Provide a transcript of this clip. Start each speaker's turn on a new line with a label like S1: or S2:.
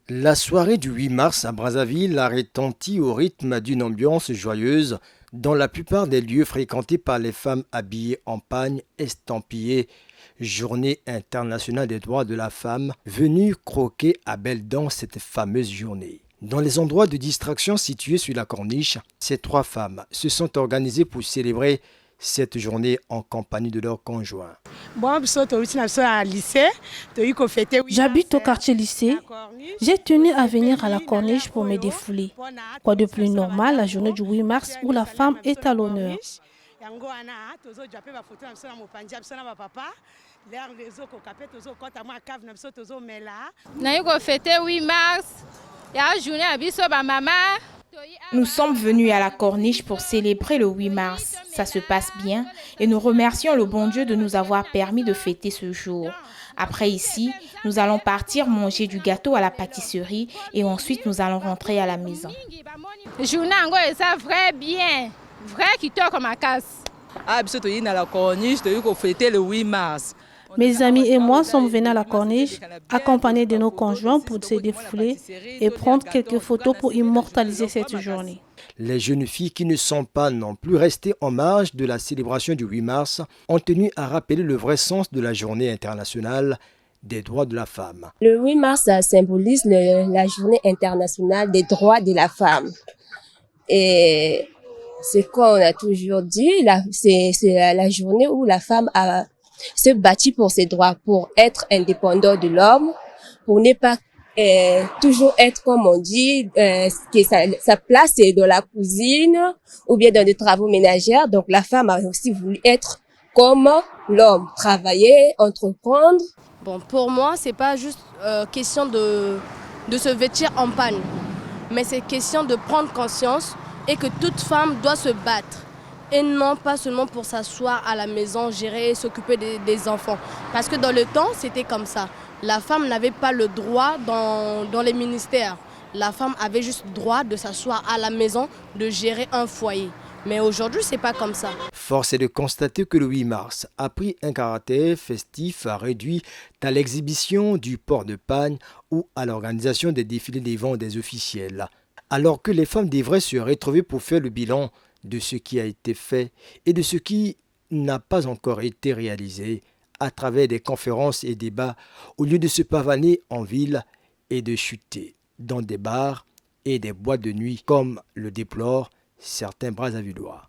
S1: La soirée du 8 mars à Brazzaville a retenti au rythme d'une ambiance joyeuse dans la plupart des lieux fréquentés par les femmes habillées en pagne estampillée. Journée internationale des droits de la femme, venue croquer à belles dents cette fameuse journée. Dans les endroits de distraction situés sur la corniche, ces trois femmes se sont organisées pour célébrer cette journée en compagnie de leurs conjoints.
S2: J'habite au quartier lycée. J'ai tenu à venir à la corniche pour me défouler. Quoi de plus normal la journée du 8 mars où la femme est à l'honneur.
S3: Nous sommes venus à la corniche pour célébrer le 8 mars. Ça se passe bien et nous remercions le bon Dieu de nous avoir permis de fêter ce jour. Après ici, nous allons partir manger du gâteau à la pâtisserie et ensuite nous allons rentrer à la maison.
S4: La corniche, fêter le 8 mars.
S2: Mes amis et moi sommes venus à la corniche, accompagnés de nos conjoints pour se défouler et prendre quelques photos pour immortaliser cette journée.
S1: Les jeunes filles qui ne sont pas non plus restées en marge de la célébration du 8 mars ont tenu à rappeler le vrai sens de la journée internationale des droits de la femme.
S5: Le 8 mars, ça symbolise la journée internationale des droits de la femme. Et c'est quoi on a toujours dit, c'est la journée où la femme a se battu pour ses droits, pour être indépendant de l'homme, pour ne pas toujours être, comme on dit, que sa place est dans la cuisine ou bien dans les travaux ménagers. Donc la femme a aussi voulu être comme l'homme, travailler, entreprendre.
S6: Bon, pour moi, c'est pas juste question de se vêtir en pagne, mais c'est question de prendre conscience et que toute femme doit se battre. Et non pas seulement pour s'asseoir à la maison, gérer et s'occuper des enfants. Parce que dans le temps, c'était comme ça. La femme n'avait pas le droit dans les ministères. La femme avait juste le droit de s'asseoir à la maison, de gérer un foyer. Mais aujourd'hui, c'est pas comme ça.
S1: Force est de constater que le 8 mars a pris un caractère festif réduit à l'exhibition du port de pagne ou à l'organisation des défilés devant des officiels. Alors que les femmes devraient se retrouver pour faire le bilan de ce qui a été fait et de ce qui n'a pas encore été réalisé à travers des conférences et débats au lieu de se pavaner en ville et de chuter dans des bars et des boîtes de nuit comme le déplorent certains Brazzavillois.